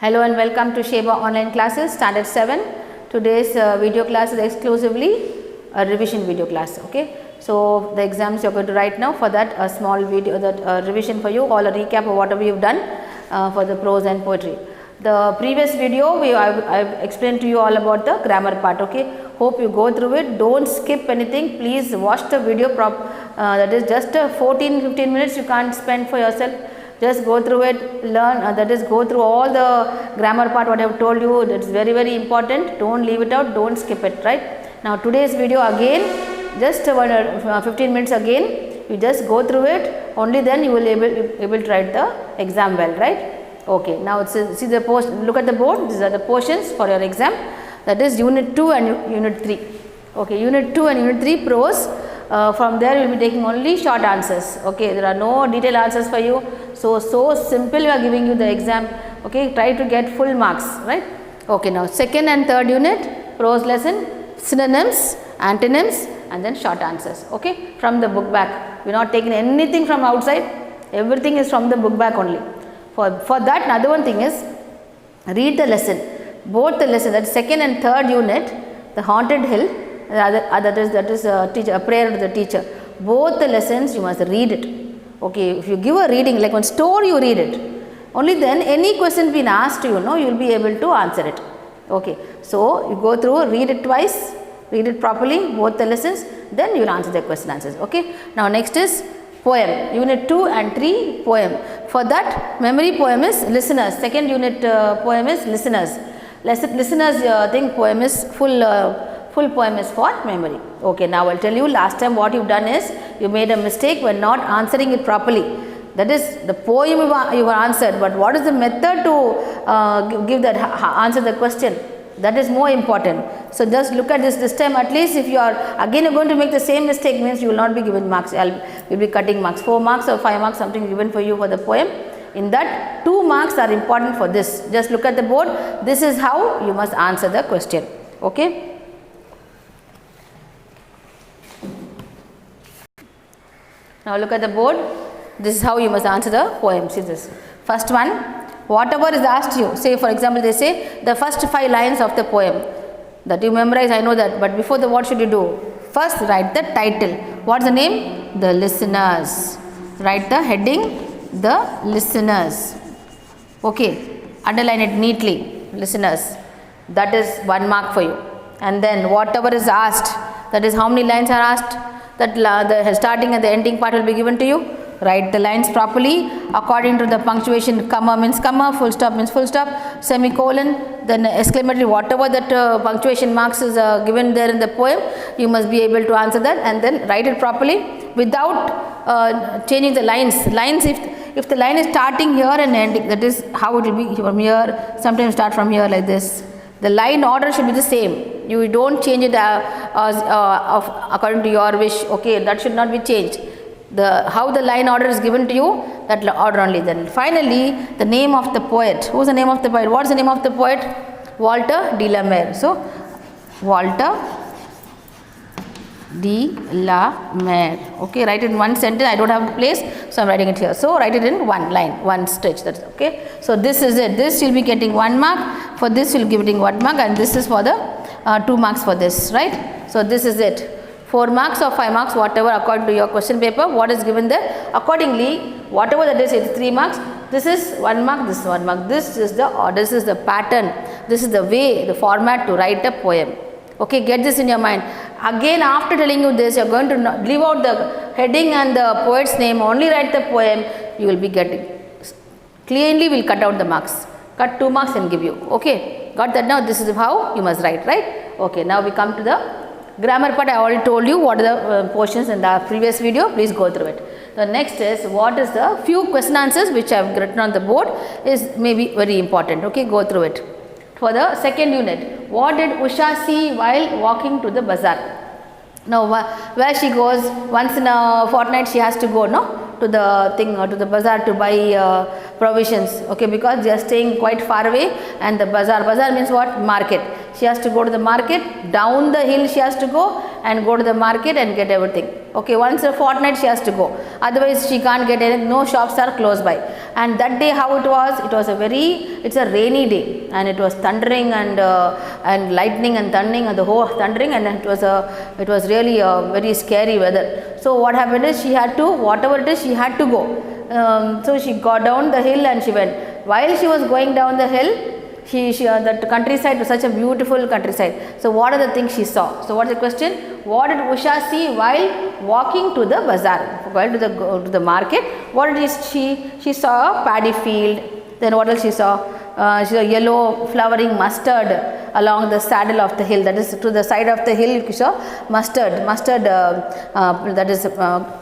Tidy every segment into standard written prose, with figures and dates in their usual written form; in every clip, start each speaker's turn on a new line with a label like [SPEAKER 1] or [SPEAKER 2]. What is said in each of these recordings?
[SPEAKER 1] Hello and welcome to Sheba Online Classes Standard 7. Today's video class is exclusively a revision video class. Okay. So, the exams you are going to write now. For that a small video, that revision for you, all a recap of whatever you have done for the prose and poetry. The previous video I have explained to you all about the grammar part. Okay. Hope you go through it. Don't skip anything. Please watch the video that is just 14-15 minutes you can't spend for yourself. Just go through it, learn, that is go through all the grammar part what I have told you. That is very important. Don't leave it out, don't skip it, right. Now today's video again, just 15 minutes again, you just go through it, only then you will able to write the exam well, right. Okay, now see the look at the board, these are the portions for your exam, that is unit 2 and unit 3. Okay, unit 2 and unit 3 prose. From there you will be taking only short answers. Okay, there are no detailed answers for you. So simple we are giving you the exam. Okay, try to get full marks, right. Okay, now second and third unit prose lesson, synonyms, antonyms and then short answers. Okay, from the book back. We are not taking anything from outside, everything is from the book back only. For that, another one thing is read the lesson, both the lesson, that is second and third unit, the haunted hill, that is a prayer to the teacher. Both the lessons you must read it. Okay, if you give a reading like one story, you read it. Only then any question been asked to you, you will be able to answer it. Okay, so you go through, read it twice, read it properly, both the lessons, then you will answer the question answers. Okay, now next is poem, unit 2 and 3 poem. For that memory poem is listeners, second unit poem is listeners. Listeners think poem is full poem is for memory. Okay, now I will tell you, last time what you have done is you made a mistake when not answering it properly. That is the poem you have answered, but what is the method to give that answer the question, that is more important. So just look at this time, at least if you are again going to make the same mistake, means you will not be given marks, you will be cutting marks, 4 marks or 5 marks something given for you for the poem. In that 2 marks are important for this. Just look at the board, this is how you must answer the question. Okay. Now look at the board, this is how you must answer the poem. See this. First one, whatever is asked you, say for example they say the first 5 lines of the poem, that you memorize, I know that, but before the what should you do? First write the title. What is the name? The listeners. Write the heading, the listeners. Okay, underline it neatly, listeners. That is 1 mark for you. And then whatever is asked, that is how many lines are asked, that the starting and the ending part will be given to you. Write the lines properly according to the punctuation. Comma means comma, full stop means full stop, semicolon, then exclamatory, whatever that punctuation marks is given there in the poem, you must be able to answer that and then write it properly without changing the lines. If the line is starting here and ending, that is how it will be from here, sometimes start from here like this. The line order should be the same. You don't change it according to your wish. Okay, that should not be changed. How the line order is given to you, that order only. Then finally, the name of the poet. Who is the name of the poet? What is the name of the poet? Walter de la Mare. So, Walter de la Mare. Okay, write it in one sentence. I don't have place, so I am writing it here. So, write it in one line, one stretch. That's okay. So, this is it. This you will be getting 1 mark. For this you will be getting 1 mark, and this is for the 2 marks for this, right. So, this is it. 4 marks or 5 marks, whatever according to your question paper, what is given there. Accordingly, whatever that is, it is 3 marks. This is 1 mark, this is 1 mark. This is the pattern. This is the way, the format to write a poem. Okay, get this in your mind. Again, after telling you this, you are going to leave out the heading and the poet's name, only write the poem, you will be getting. Clearly, we will cut out the marks. Cut 2 marks and give you. Okay, got that now? This is how you must write, right? Okay, now we come to the grammar part. I already told you what are the portions in the previous video. Please go through it. The next is what is the few question answers which I have written on the board is maybe very important. Okay, go through it. For the second unit, what did Usha see while walking to the bazaar? Now where she goes, once in a fortnight she has to go, to the bazaar to buy provisions. Okay, because they are staying quite far away, and the bazaar means what? Market. She has to go to the market, down the hill she has to go, and go to the market and get everything. Okay, once a fortnight she has to go, otherwise she can't get anything, no shops are close by. And that day how it was a very, it's a rainy day, and it was thundering and lightning and thundering, and the whole thundering, and it was really a very scary weather. So what happened is she had to, whatever it is, she had to go. So she got down the hill and she went. While she was going down the hill, that countryside was such a beautiful countryside. So what are the things she saw? So what is the question? What did Usha see while walking to the bazaar, while to the market? What did she saw a paddy field. Then what else she saw? She saw yellow flowering mustard along the saddle of the hill. That is, to the side of the hill you saw mustard that is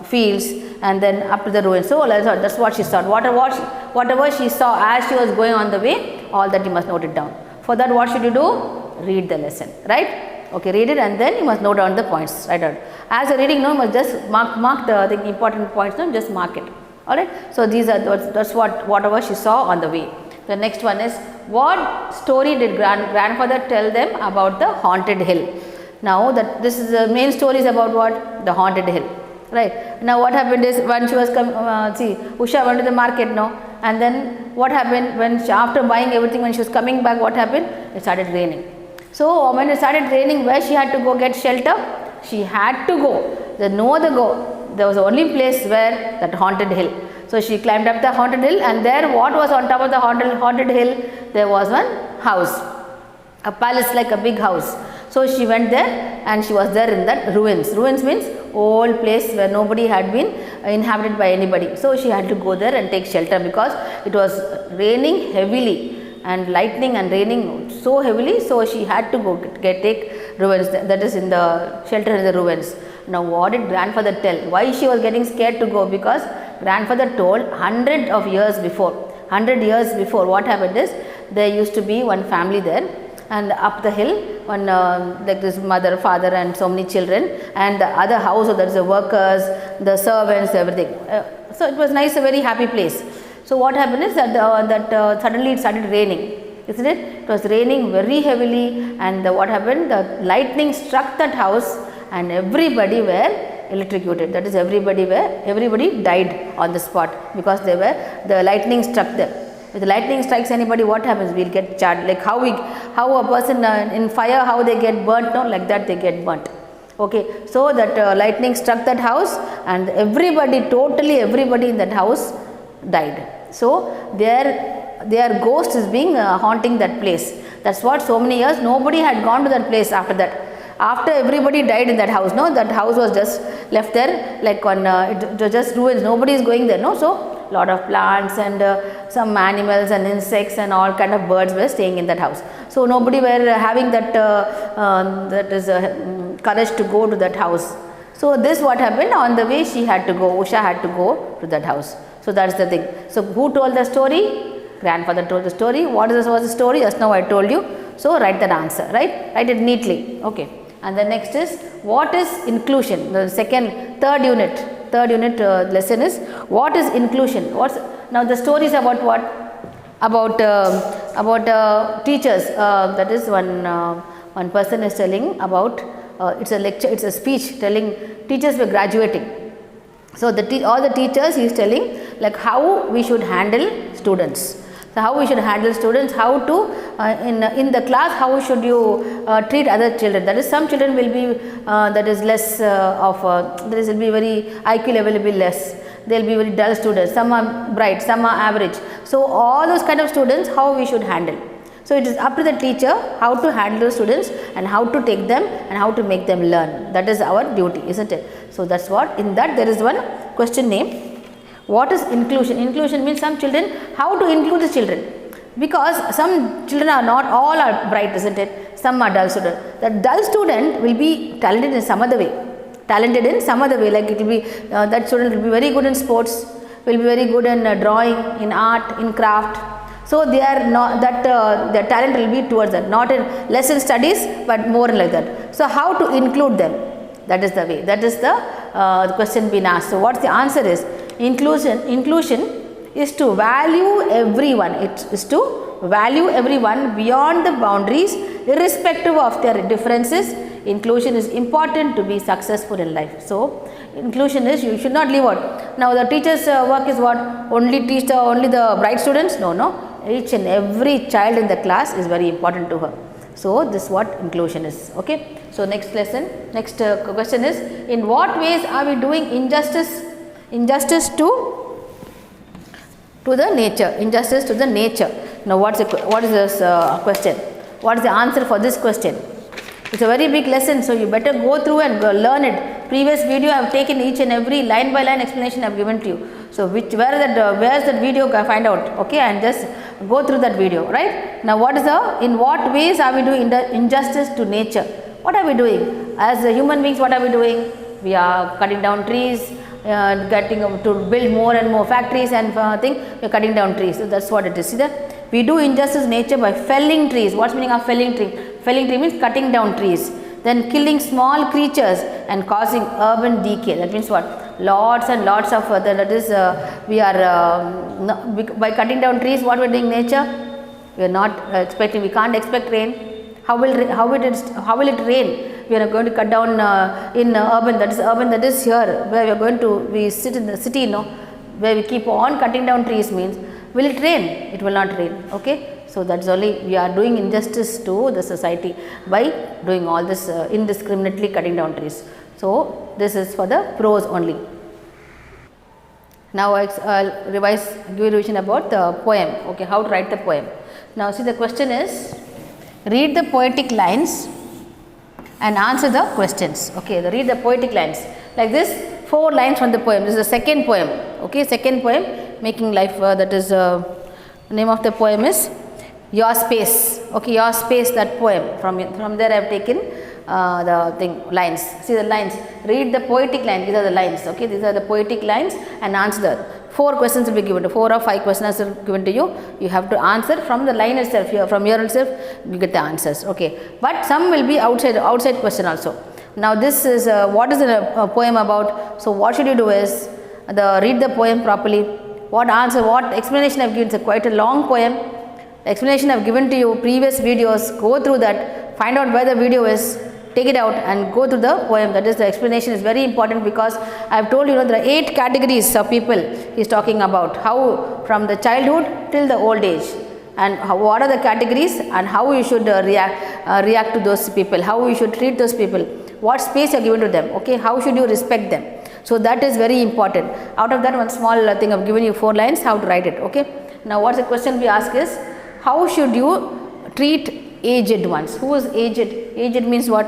[SPEAKER 1] fields, and then up to the ruins. So that's what she saw. Whatever she saw as she was going on the way, all that you must note it down. For that, what should you do? Read the lesson, right? Okay, read it, and then you must note down the points. Right out. As you're reading, no, you must just mark the important points. No, just mark it. All right. So these are whatever she saw on the way. The next one is, what story did grandfather tell them about the haunted hill? Now that this is the main story is about what? The haunted hill. Right. Now what happened is, when she was Usha went to the market, no, and then what happened when after buying everything, when she was coming back, what happened? It started raining. So when it started raining, where she had to go get shelter? She had to go. There was no other go. There was the only place where that haunted hill. So she climbed up the haunted hill, and there what was on top of the haunted hill? There was one house, a palace, like a big house. So she went there, and she was there in that ruins. Ruins means old place where nobody had been inhabited by anybody. So she had to go there and take shelter, because it was raining heavily and lightning and raining so heavily. So she had to go take ruins, that is in the shelter in the ruins. Now what did grandfather tell? Why she was getting scared to go? Because grandfather told 100 years before, what happened is, there used to be one family there, and up the hill, one like this mother, father, and so many children, and the other house, so there's the workers, the servants, everything. So it was nice, a very happy place. So what happened is that suddenly it started raining, isn't it? It was raining very heavily, and what happened? The lightning struck that house, and everybody were electrocuted. That is, everybody died on the spot, because the lightning struck them. If the lightning strikes anybody, what happens? We'll get charged. Like how a person in fire, how they get burnt, no, like that they get burnt. Okay, so that lightning struck that house, and totally everybody in that house died. So their ghost is being haunting that place. That's what, so many years nobody had gone to that place after that. After everybody died in that house, no, that house was just left there, like it was just ruins. Nobody is going there, no. So lot of plants and some animals and insects and all kind of birds were staying in that house. So nobody were having that courage to go to that house. So this what happened, on the way she had to go, Usha had to go to that house. So that's the thing. So who told the story? Grandfather told the story. What was the story? Just now I told you. So write that answer, right? Write it neatly. Okay. And the next is, what is inclusion? The third unit lesson is, what is inclusion? Now the story is about what? About teachers. That is, one person is telling about, it's a lecture, it's a speech telling teachers were graduating. So all the teachers he is telling, like how we should handle students. So how we should handle students, how to in the class, how should you treat other children. That is, some children will be that is less will be very IQ level will be less. They will be very dull students. Some are bright, some are average. So all those kind of students, how we should handle. So it is up to the teacher how to handle those students and how to take them and how to make them learn. That is our duty, isn't it? So that's what, in that there is one question name. What is inclusion? Inclusion means some children, how to include the children. Because some children are not all are bright, isn't it? Some are dull students. The dull student will be talented in some other way. Like it will be, that student will be very good in sports, will be very good in drawing, in art, in craft. So they are not that their talent will be towards that, not in less in studies, but more like that. So how to include them? That is the way. That is the question being asked. So what the answer is? Inclusion is to value everyone. It is to value everyone beyond the boundaries, irrespective of their differences, inclusion is important to be successful in life. So, inclusion is you should not leave out. Now, the teacher's work is what? Only teach only the bright students? No, no. Each and every child in the class is very important to her. So, this is what inclusion is. Okay. So, next lesson, next question is, in what ways are we doing injustice to the nature? Injustice to the nature. Now, what is this question? What is the answer for this question? It's a very big lesson, so you better go through and learn it. Previous video I have taken each and every line by line explanation I have given to you. So, where's that video? Find out, okay, and just go through that video, right? Now, in what ways are we doing injustice to nature? What are we doing? As human beings, what are we doing? We are cutting down trees, getting to build more and more factories and we are cutting down trees. So, that's what it is. See that? We do injustice to nature by felling trees. What's the meaning of felling tree? Felling tree means cutting down trees. Then killing small creatures and causing urban decay. That means what? Lots and lots of by cutting down trees, what we are doing nature? We are not expecting, we can't expect rain. How will it rain? We are going to cut down in urban, that is here, where we sit in the city, where we keep on cutting down trees means, will it rain? It will not rain, okay. So, that is only we are doing injustice to the society by doing all this indiscriminately cutting down trees. So, this is for the pros only. Now, I'll give you revision about the poem, okay, how to write the poem. Now, see, the question is, read the poetic lines and answer the questions, okay. Read the poetic lines like this, 4 lines from the poem. This is the second poem, okay, second poem, Making Life, that is name of the poem is Your Space, okay, Your Space, that poem. From there I have taken lines. See the lines, read the poetic line, these are the lines, okay, these are the poetic lines, and answer the 4 questions will be given, 4 or 5 questions are given to you. You have to answer from the line itself, from here itself you get the answers, okay. But some will be outside question also. Now, this is what is the poem about? So, what should you do is read the poem properly. What explanation I have given? It's quite a long poem. The explanation I have given to you previous videos. Go through that, find out where the video is, take it out and go through the poem. That is, the explanation is very important, because I have told you, there are 8 categories of people he is talking about, how from the childhood till the old age, and what are the categories and how you should react to those people, how you should treat those people, what space you are given to them, okay, how should you respect them. So, that is very important. Out of that, one small thing I have given you 4 lines, how to write it, okay. Now, what is the question we ask is, how should you treat aged ones? Who is aged? Aged means what?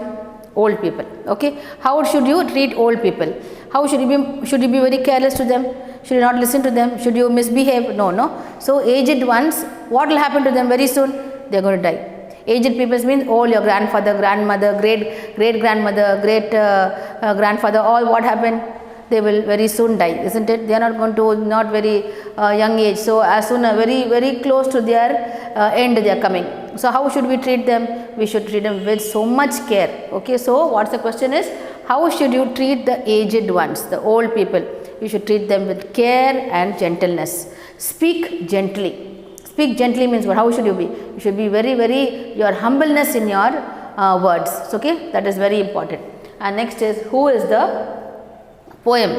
[SPEAKER 1] Old people, okay. How should you treat old people? How should you be very careless to them? Should you not listen to them? Should you misbehave? No. So, aged ones, what will happen to them very soon? They are going to die. Aged people means all your grandfather, grandmother, great grandmother, great grandfather, all what happened? They will very soon die, isn't it? They are not very young age. So, as soon as very close to their end they are coming. So, how should we treat them? We should treat them with so much care, okay. So, what's the question is, how should you treat the aged ones, the old people? You should treat them with care and gentleness. Speak gently. Speak gently means what? How should you be? You should be very, your humbleness in your words, okay. That is very important. And next is, who is the poem?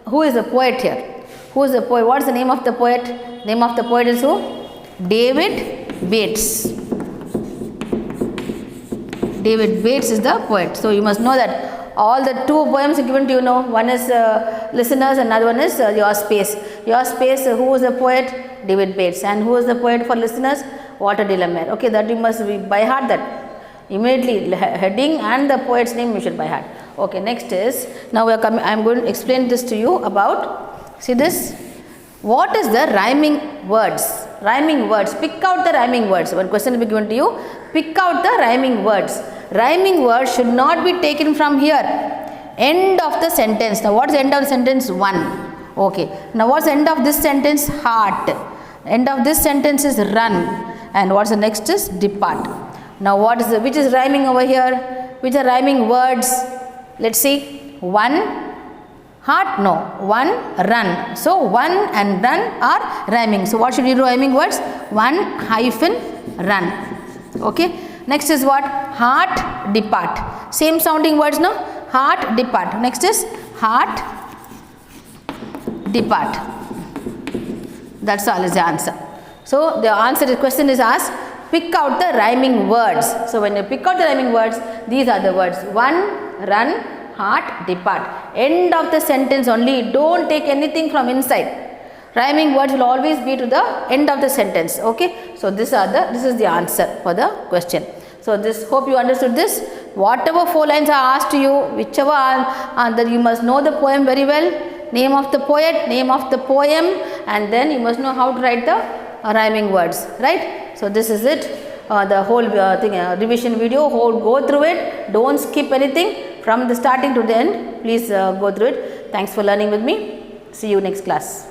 [SPEAKER 1] Who is the poet here? Who is the poet? What is the name of the poet? Name of the poet is who? David Bates. David Bates is the poet. So, you must know that all the 2 poems are given to you, one is Listeners, another one is Your Space. Your Space, who is the poet? David Bates. And who is the poet for Listeners? Walter de la Mare. Okay, that you must be by heart, that immediately heading and the poet's name you should by heart. Okay, next is, now we are coming, I am going to explain this to you about, see this, what is the rhyming words? Rhyming words, pick out the rhyming words. One question will be given to you, pick out the rhyming words. Rhyming words should not be taken from here. End of the sentence. Now, what is the end of the sentence? 1. Okay. Now, what is the end of this sentence? Heart. End of this sentence is run. And what is the next is depart. Now, which is rhyming over here? Which are rhyming words? Let's see. 1. Heart, no. 1, run. So, 1 and run are rhyming. So, what should we do rhyming words? 1 hyphen run. Okay. Next is what? Heart, depart. Same sounding words, no? Heart, depart. Next is heart, depart. That's all is the answer. So, the answer to the question is asked, pick out the rhyming words. So, when you pick out the rhyming words, these are the words. One, run, heart, depart. End of the sentence only. Don't take anything from inside. Rhyming words will always be to the end of the sentence. Okay. So, this is the answer for the question. So, hope you understood this. Whatever 4 lines are asked to you, whichever that you must know the poem very well. Name of the poet, name of the poem, and then you must know how to write the rhyming words, right? So, this is it. The whole revision video, go through it. Don't skip anything from the starting to the end. Please go through it. Thanks for learning with me. See you next class.